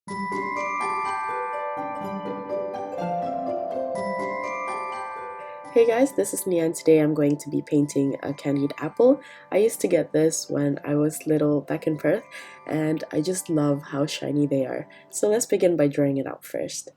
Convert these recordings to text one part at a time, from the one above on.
Hey guys, this is Nia and today I'm going to be painting a candied apple. I used to get this when I was little back in Perth and I just love how shiny they are. So let's begin by drawing it out first.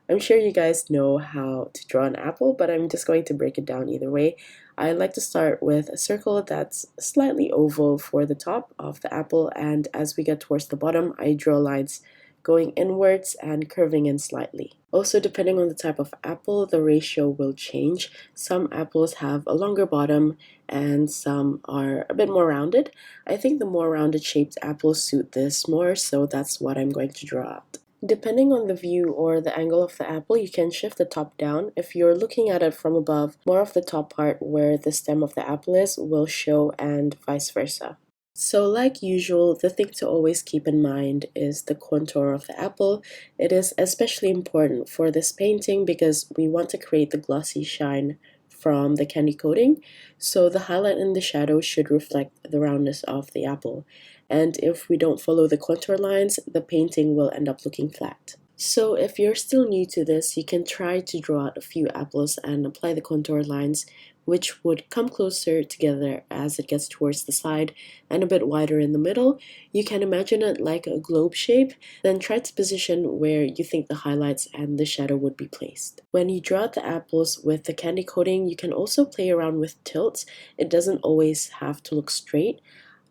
I'm sure you guys know how to draw an apple, but I'm just going to break it down either way. I like to start with a circle that's slightly oval for the top of the apple, and as we get towards the bottom, I draw lines going inwards and curving in slightly. Also, depending on the type of apple, the ratio will change. Some apples have a longer bottom and some are a bit more rounded. I think the more rounded shaped apples suit this more, so that's what I'm going to draw out. Depending on the view or the angle of the apple, you can shift the top down. If you're looking at it from above, more of the top part where the stem of the apple is will show and vice versa. So like usual, the thing to always keep in mind is the contour of the apple. It is especially important for this painting because we want to create the glossy shine from the candy coating, so the highlight and the shadow should reflect the roundness of the apple. And if we don't follow the contour lines, the painting will end up looking flat. So if you're still new to this, you can try to draw out a few apples and apply the contour lines, which would come closer together as it gets towards the side and a bit wider in the middle. You can imagine it like a globe shape, then try to position where you think the highlights and the shadow would be placed. When you draw out the apples with the candy coating, you can also play around with tilts. It doesn't always have to look straight.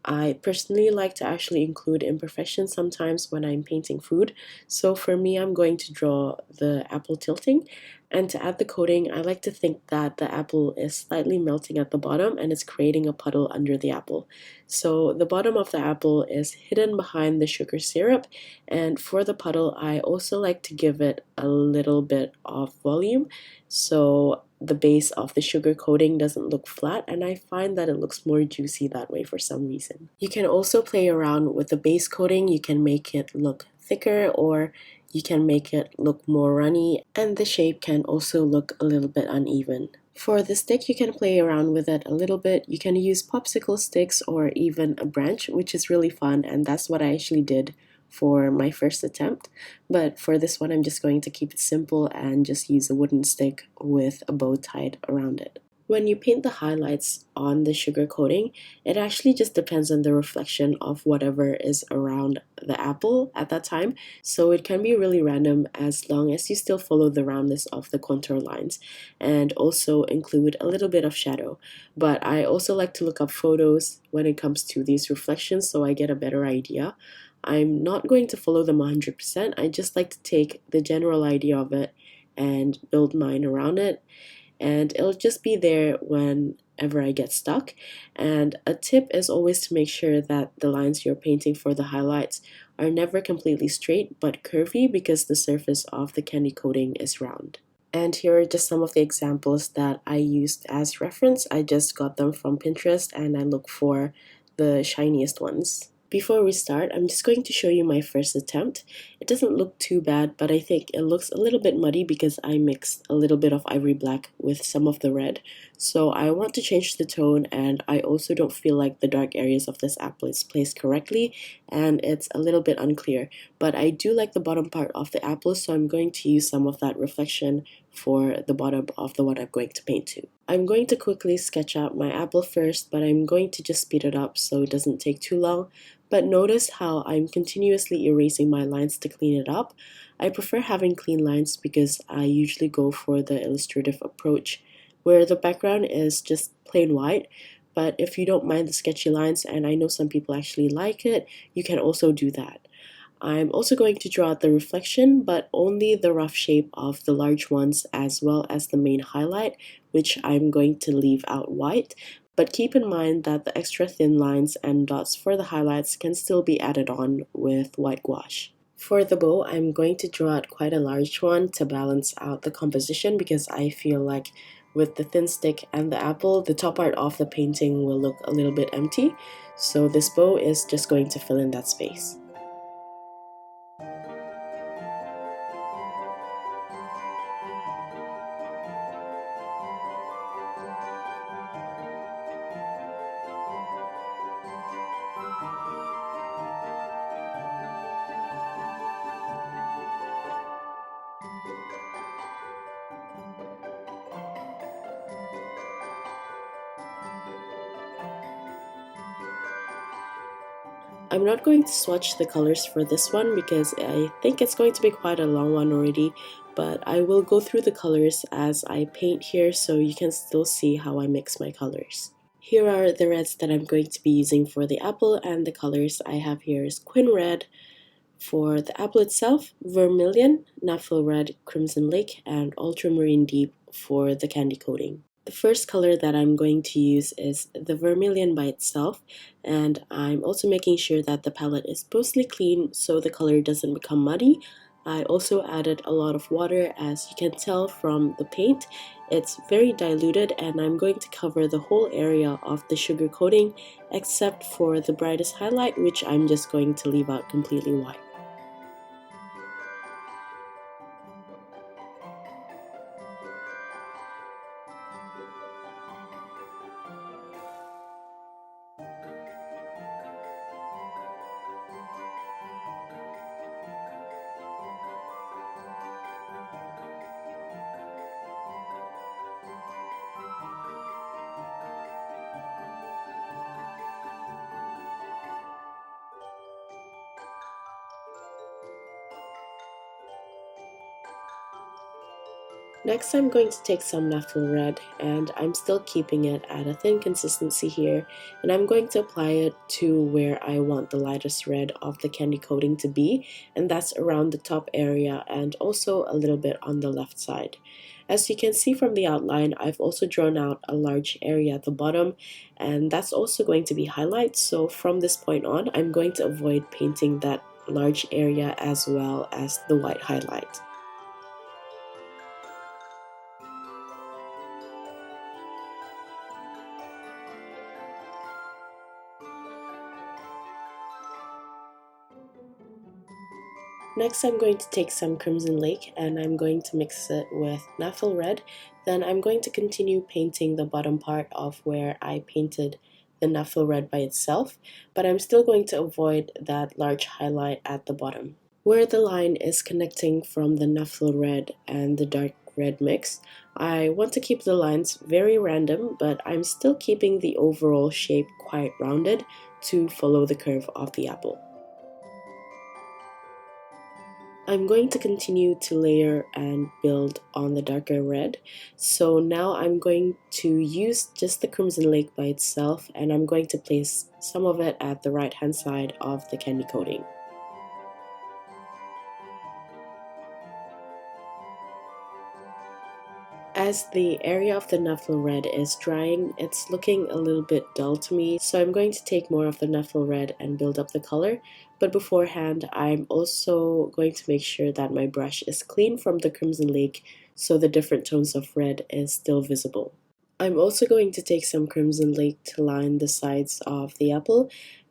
I personally like to actually include imperfections sometimes when I'm painting food, so for me I'm going to draw the apple tilting, and to add the coating I like to think that the apple is slightly melting at the bottom and it's creating a puddle under the apple. So the bottom of the apple is hidden behind the sugar syrup, and for the puddle I also like to give it a little bit of volume so the base of the sugar coating doesn't look flat, and I find that it looks more juicy that way for some reason. You can also play around with the base coating. You can make it look thicker or you can make it look more runny, and the shape can also look a little bit uneven. For the stick, you can play around with it a little bit. You can use popsicle sticks or even a branch, which is really fun, and that's what I actually did for my first attempt. But for this one, I'm just going to keep it simple and just use a wooden stick with a bow tied around it. When you paint the highlights on the sugar coating, it actually just depends on the reflection of whatever is around the apple at that time, so it can be really random as long as you still follow the roundness of the contour lines and also include a little bit of shadow. But I also like to look up photos when it comes to these reflections so I get a better idea. I'm not going to follow them 100%, I just like to take the general idea of it and build mine around it, and it'll just be there whenever I get stuck. And a tip is always to make sure that the lines you're painting for the highlights are never completely straight but curvy because the surface of the candy coating is round. And here are just some of the examples that I used as reference. I just got them from Pinterest and I look for the shiniest ones. Before we start, I'm just going to show you my first attempt. It doesn't look too bad, but I think it looks a little bit muddy because I mixed a little bit of ivory black with some of the red. So I want to change the tone, and I also don't feel like the dark areas of this apple is placed correctly, and it's a little bit unclear. But I do like the bottom part of the apple, so I'm going to use some of that reflection for the bottom of the one I'm going to paint to. I'm going to quickly sketch out my apple first, but I'm going to just speed it up so it doesn't take too long. But notice how I'm continuously erasing my lines to clean it up. I prefer having clean lines because I usually go for the illustrative approach where the background is just plain white. But if you don't mind the sketchy lines, and I know some people actually like it, you can also do that. I'm also going to draw out the reflection, but only the rough shape of the large ones as well as the main highlight, which I'm going to leave out white. But keep in mind that the extra thin lines and dots for the highlights can still be added on with white gouache. For the bow, I'm going to draw out quite a large one to balance out the composition because I feel like with the thin stick and the apple, the top part of the painting will look a little bit empty. So this bow is just going to fill in that space. I'm not going to swatch the colors for this one because I think it's going to be quite a long one already, but I will go through the colors as I paint here so you can still see how I mix my colors. Here are the reds that I'm going to be using for the apple, and the colors I have here is Quin Red for the apple itself, Vermilion, Naphthol Red, Crimson Lake, and Ultramarine Deep for the candy coating. The first color that I'm going to use is the Vermilion by itself, and I'm also making sure that the palette is mostly clean so the color doesn't become muddy. I also added a lot of water, as you can tell from the paint. It's very diluted, and I'm going to cover the whole area of the sugar coating except for the brightest highlight, which I'm just going to leave out completely white. Next, I'm going to take some Naphthol Red, and I'm still keeping it at a thin consistency here, and I'm going to apply it to where I want the lightest red of the candy coating to be, and that's around the top area and also a little bit on the left side. As you can see from the outline, I've also drawn out a large area at the bottom, and that's also going to be highlights, so from this point on, I'm going to avoid painting that large area as well as the white highlight. Next, I'm going to take some Crimson Lake and I'm going to mix it with Naphthol Red. Then I'm going to continue painting the bottom part of where I painted the Naphthol Red by itself, but I'm still going to avoid that large highlight at the bottom. Where the line is connecting from the Naphthol Red and the dark red mix, I want to keep the lines very random, but I'm still keeping the overall shape quite rounded to follow the curve of the apple. I'm going to continue to layer and build on the darker red. So now I'm going to use just the Crimson Lake by itself, and I'm going to place some of it at the right hand side of the candy coating. As the area of the Naphthol Red is drying, it's looking a little bit dull to me, so I'm going to take more of the Naphthol Red and build up the color. But beforehand, I'm also going to make sure that my brush is clean from the Crimson Lake so the different tones of red is still visible. I'm also going to take some Crimson Lake to line the sides of the apple,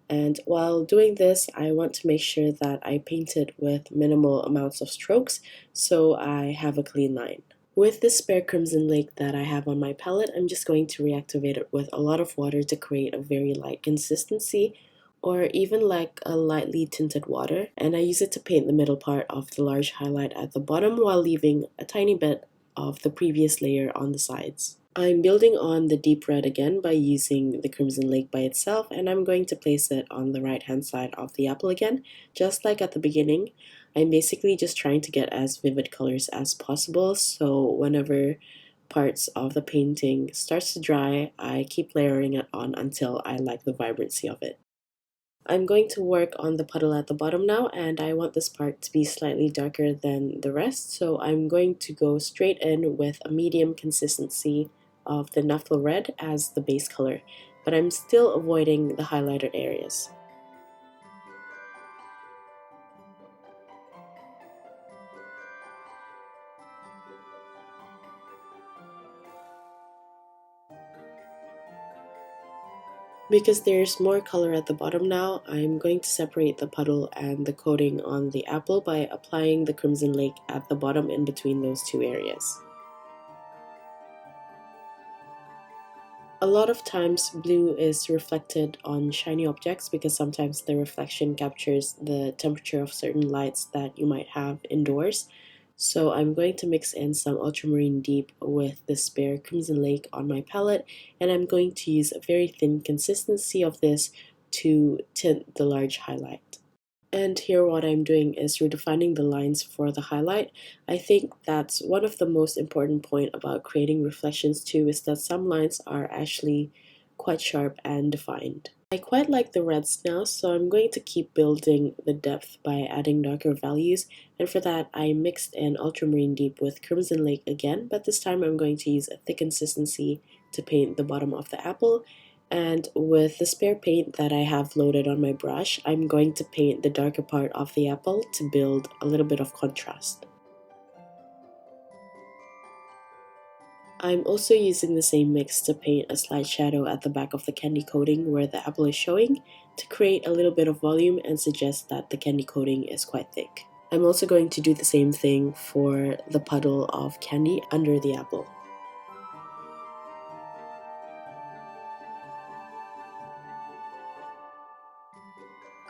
and while doing this, I want to make sure that I paint it with minimal amounts of strokes so I have a clean line. With this spare Crimson Lake that I have on my palette, I'm just going to reactivate it with a lot of water to create a very light consistency, or even like a lightly tinted water, and I use it to paint the middle part of the large highlight at the bottom while leaving a tiny bit of the previous layer on the sides. I'm building on the deep red again by using the Crimson Lake by itself, and I'm going to place it on the right hand side of the apple again, just like at the beginning. I'm basically just trying to get as vivid colors as possible, so whenever parts of the painting starts to dry, I keep layering it on until I like the vibrancy of it. I'm going to work on the puddle at the bottom now, and I want this part to be slightly darker than the rest, so I'm going to go straight in with a medium consistency of the Naphthol Red as the base color, but I'm still avoiding the highlighted areas. Because there's more color at the bottom now, I'm going to separate the puddle and the coating on the apple by applying the Crimson Lake at the bottom in between those two areas. A lot of times blue is reflected on shiny objects because sometimes the reflection captures the temperature of certain lights that you might have indoors. So I'm going to mix in some ultramarine deep with the spare Crimson Lake on my palette, and I'm going to use a very thin consistency of this to tint the large highlight. And here what I'm doing is redefining the lines for the highlight. I think that's one of the most important point about creating reflections too, is that some lines are actually quite sharp and defined. I quite like the reds now, so I'm going to keep building the depth by adding darker values, and for that I mixed in ultramarine deep with crimson lake again, but this time I'm going to use a thick consistency to paint the bottom of the apple. And with the spare paint that I have loaded on my brush, I'm going to paint the darker part of the apple to build a little bit of contrast. I'm also using the same mix to paint a slight shadow at the back of the candy coating where the apple is showing to create a little bit of volume and suggest that the candy coating is quite thick. I'm also going to do the same thing for the puddle of candy under the apple.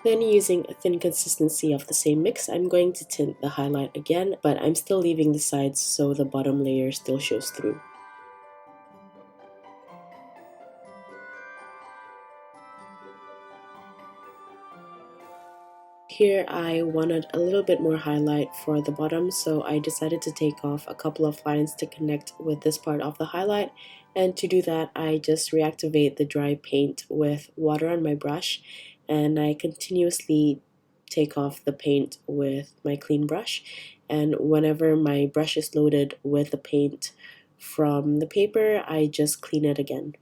Then using a thin consistency of the same mix, I'm going to tint the highlight again, but I'm still leaving the sides so the bottom layer still shows through. Here I wanted a little bit more highlight for the bottom, so I decided to take off a couple of lines to connect with this part of the highlight, and to do that I just reactivate the dry paint with water on my brush, and I continuously take off the paint with my clean brush, and whenever my brush is loaded with the paint from the paper, I just clean it again.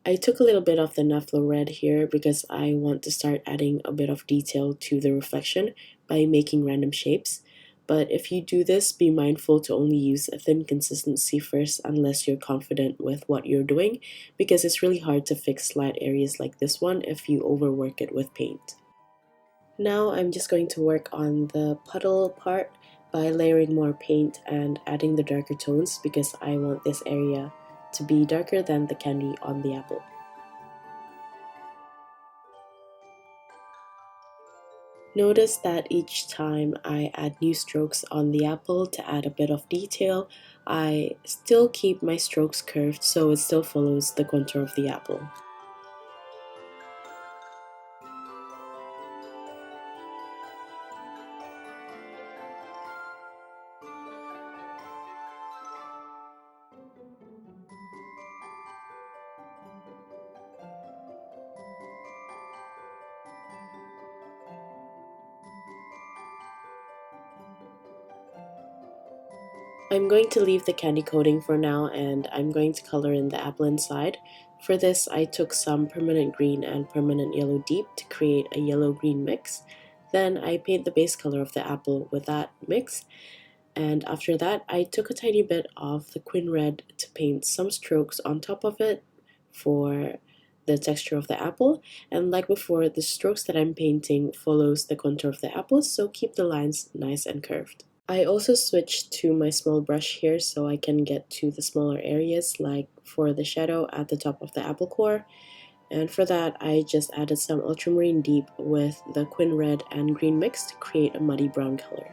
I took a little bit of the naphthol red here because I want to start adding a bit of detail to the reflection by making random shapes. But if you do this, be mindful to only use a thin consistency first unless you're confident with what you're doing, because it's really hard to fix slight areas like this one if you overwork it with paint. Now I'm just going to work on the puddle part by layering more paint and adding the darker tones because I want this area to be darker than the candy on the apple. Notice that each time I add new strokes on the apple to add a bit of detail, I still keep my strokes curved so it still follows the contour of the apple. I'm going to leave the candy coating for now, and I'm going to color in the apple inside. For this, I took some permanent green and permanent yellow deep to create a yellow-green mix. Then I paint the base color of the apple with that mix, and after that I took a tiny bit of the quin red to paint some strokes on top of it for the texture of the apple. And like before, the strokes that I'm painting follows the contour of the apple, so keep the lines nice and curved. I also switched to my small brush here so I can get to the smaller areas, like for the shadow at the top of the apple core. And for that, I just added some ultramarine deep with the quin red and green mix to create a muddy brown color.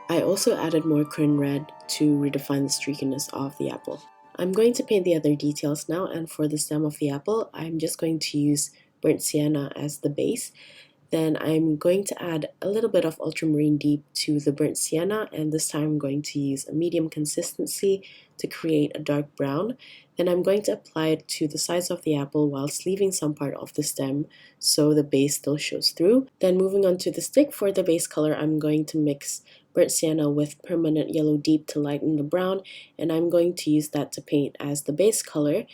I also added more quin red to redefine the streakiness of the apple. I'm going to paint the other details now, and for the stem of the apple, I'm just going to use burnt sienna as the base. Then I'm going to add a little bit of ultramarine deep to the burnt sienna, and this time I'm going to use a medium consistency to create a dark brown. Then I'm going to apply it to the sides of the apple whilst leaving some part of the stem so the base still shows through. Then moving on to the stick, for the base color, I'm going to mix burnt sienna with permanent yellow deep to lighten the brown, and I'm going to use that to paint as the base color.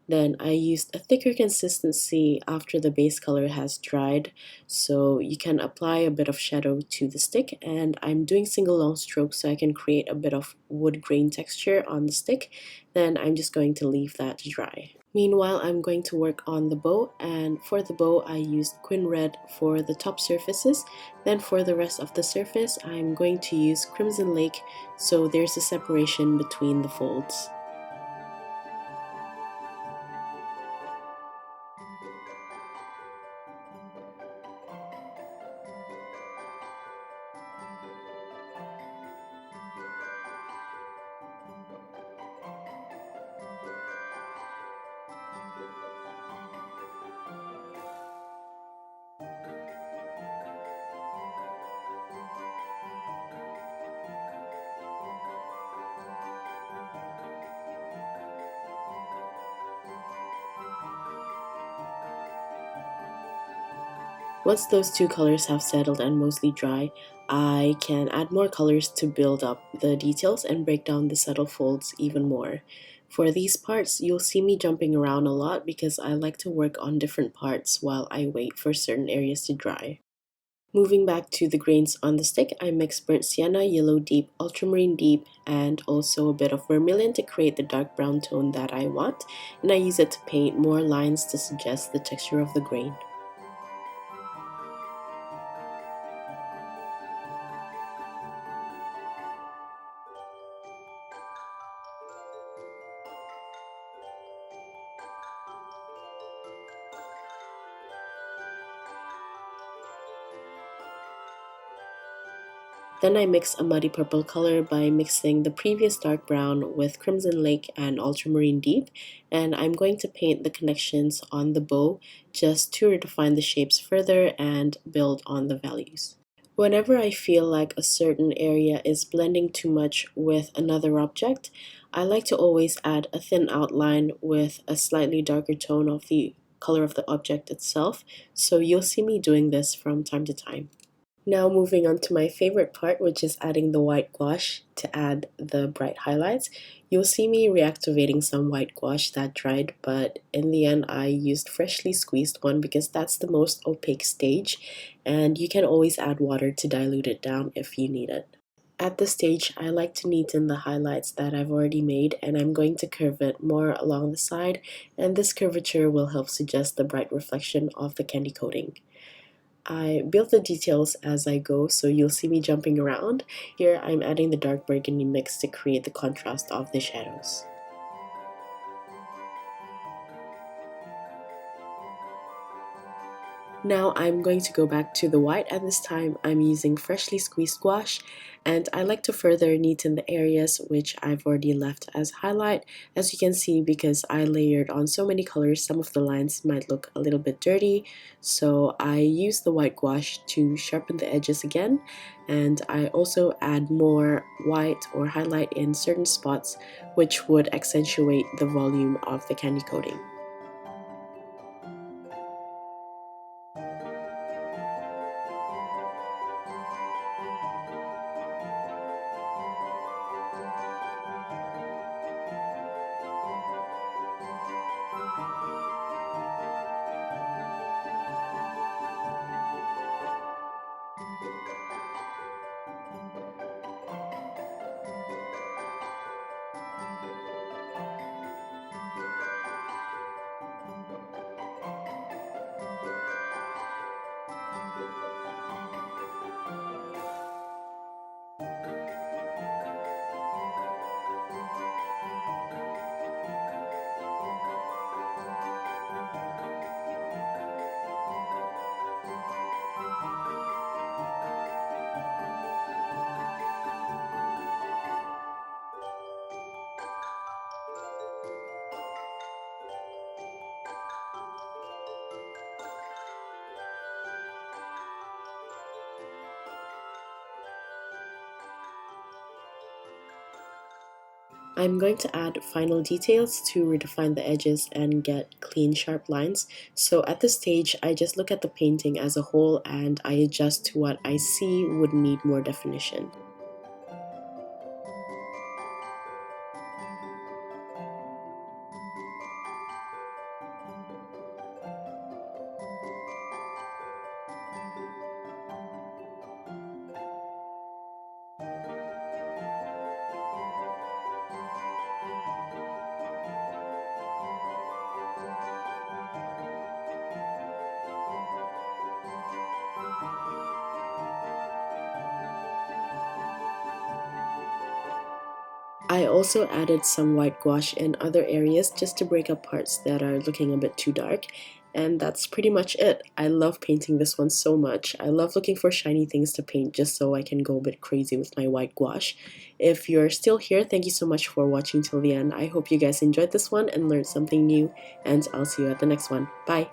Then I used a thicker consistency after the base color has dried, so you can apply a bit of shadow to the stick, and I'm doing single long strokes so I can create a bit of wood grain texture on the stick. Then I'm just going to leave that to dry. Meanwhile, I'm going to work on the bow, and for the bow I used quin red for the top surfaces. Then for the rest of the surface, I'm going to use crimson lake so there's a separation between the folds. Once those two colors have settled and mostly dry, I can add more colors to build up the details and break down the subtle folds even more. For these parts, you'll see me jumping around a lot because I like to work on different parts while I wait for certain areas to dry. Moving back to the grains on the stick, I mix burnt sienna, yellow deep, ultramarine deep, and also a bit of vermilion to create the dark brown tone that I want, and I use it to paint more lines to suggest the texture of the grain. Then I mix a muddy purple color by mixing the previous dark brown with crimson lake and ultramarine deep, and I'm going to paint the connections on the bow just to redefine the shapes further and build on the values. Whenever I feel like a certain area is blending too much with another object, I like to always add a thin outline with a slightly darker tone of the color of the object itself, so you'll see me doing this from time to time. Now moving on to my favorite part, which is adding the white gouache to add the bright highlights. You'll see me reactivating some white gouache that dried, but in the end I used freshly squeezed one because that's the most opaque stage, and you can always add water to dilute it down if you need it. At this stage, I like to neaten the highlights that I've already made, and I'm going to curve it more along the side, and this curvature will help suggest the bright reflection of the candy coating. I build the details as I go, so you'll see me jumping around. Here I'm adding the dark burgundy mix to create the contrast of the shadows. Now I'm going to go back to the white, and this time I'm using freshly squeezed gouache, and I like to further neaten the areas which I've already left as highlight. As you can see, because I layered on so many colors, some of the lines might look a little bit dirty, so I use the white gouache to sharpen the edges again, and I also add more white or highlight in certain spots which would accentuate the volume of the candy coating. I'm going to add final details to redefine the edges and get clean, sharp lines. So at this stage, I just look at the painting as a whole and I adjust to what I see would need more definition. I also added some white gouache in other areas just to break up parts that are looking a bit too dark, and that's pretty much it. I love painting this one so much. I love looking for shiny things to paint just so I can go a bit crazy with my white gouache. If you're still here, thank you so much for watching till the end. I hope you guys enjoyed this one and learned something new, and I'll see you at the next one. Bye!